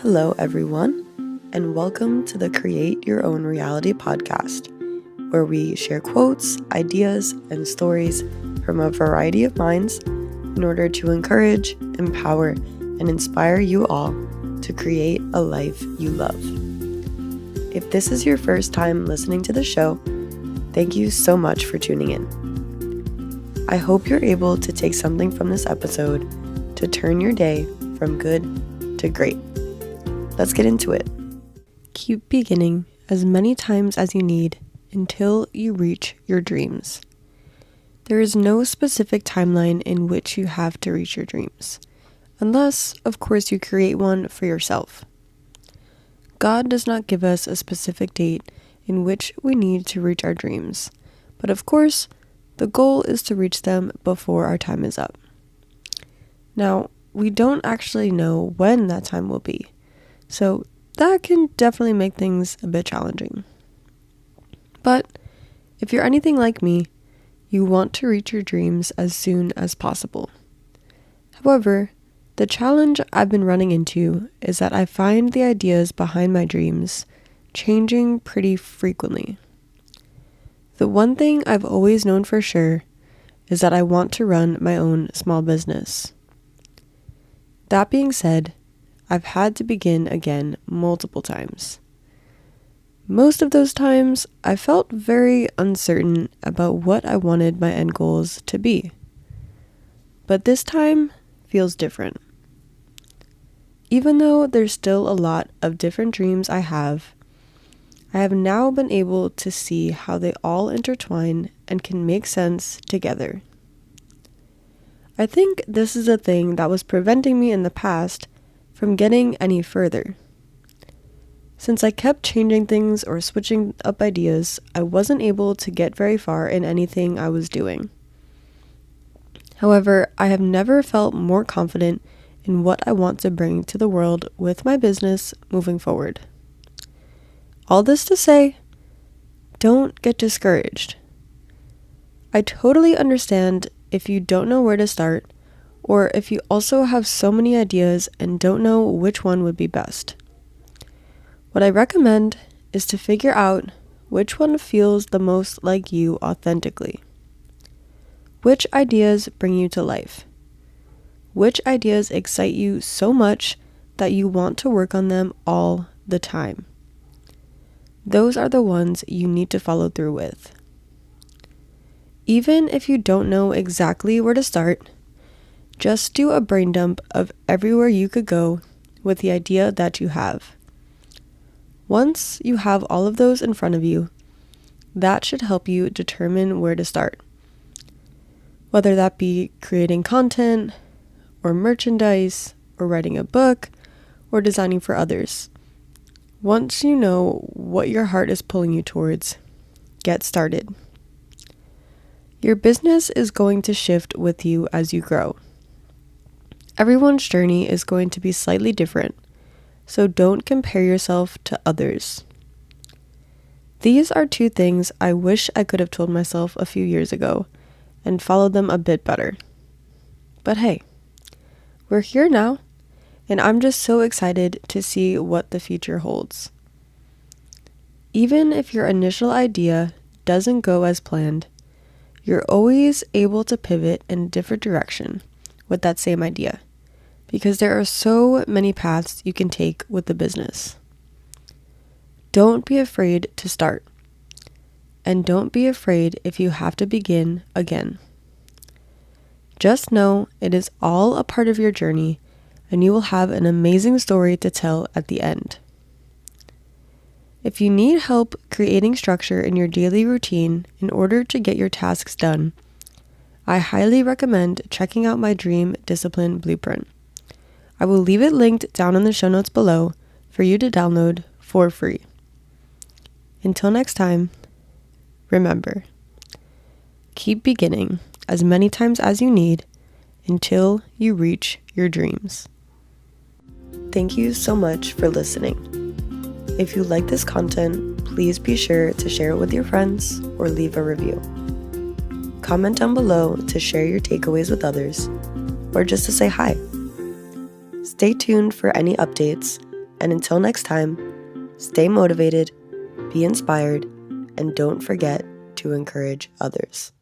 Hello, everyone, and welcome to the Create Your Own Reality podcast, where we share quotes, ideas, and stories from a variety of minds in order to encourage, empower, and inspire you all to create a life you love. If this is your first time listening to the show, thank you so much for tuning in. I hope you're able to take something from this episode to turn your day from good to great. Let's get into it. Keep beginning as many times as you need until you reach your dreams. There is no specific timeline in which you have to reach your dreams, unless, of course, you create one for yourself. God does not give us a specific date in which we need to reach our dreams, but of course, the goal is to reach them before our time is up. Now, we don't actually know when that time will be, so that can definitely make things a bit challenging. But if you're anything like me, you want to reach your dreams as soon as possible. However, the challenge I've been running into is that I find the ideas behind my dreams changing pretty frequently. The one thing I've always known for sure is that I want to run my own small business. That being said, I've had to begin again multiple times. Most of those times, I felt very uncertain about what I wanted my end goals to be. But this time feels different. Even though there's still a lot of different dreams I have now been able to see how they all intertwine and can make sense together. I think this is a thing that was preventing me in the past from getting any further. Since I kept changing things or switching up ideas, I wasn't able to get very far in anything I was doing. However, I have never felt more confident in what I want to bring to the world with my business moving forward. All this to say, don't get discouraged. I totally understand if you don't know where to start, or if you also have so many ideas and don't know which one would be best. What I recommend is to figure out which one feels the most like you authentically. Which ideas bring you to life? Which ideas excite you so much that you want to work on them all the time? Those are the ones you need to follow through with. Even if you don't know exactly where to start, just do a brain dump of everywhere you could go with the idea that you have. Once you have all of those in front of you, that should help you determine where to start. Whether that be creating content, or merchandise, or writing a book, or designing for others. Once you know what your heart is pulling you towards, get started. Your business is going to shift with you as you grow. Everyone's journey is going to be slightly different, so don't compare yourself to others. These are two things I wish I could have told myself a few years ago and followed them a bit better. But hey, we're here now, and I'm just so excited to see what the future holds. Even if your initial idea doesn't go as planned, you're always able to pivot in a different direction with that same idea, because there are so many paths you can take with the business. Don't be afraid to start, and don't be afraid if you have to begin again. Just know it is all a part of your journey, and you will have an amazing story to tell at the end. If you need help creating structure in your daily routine in order to get your tasks done, I highly recommend checking out my Dream Discipline Blueprint. I will leave it linked down in the show notes below for you to download for free. Until next time, remember, keep beginning as many times as you need until you reach your dreams. Thank you so much for listening. If you like this content, please be sure to share it with your friends or leave a review. Comment down below to share your takeaways with others, or just to say hi. Stay tuned for any updates, And until next time, stay motivated, be inspired, and don't forget to encourage others.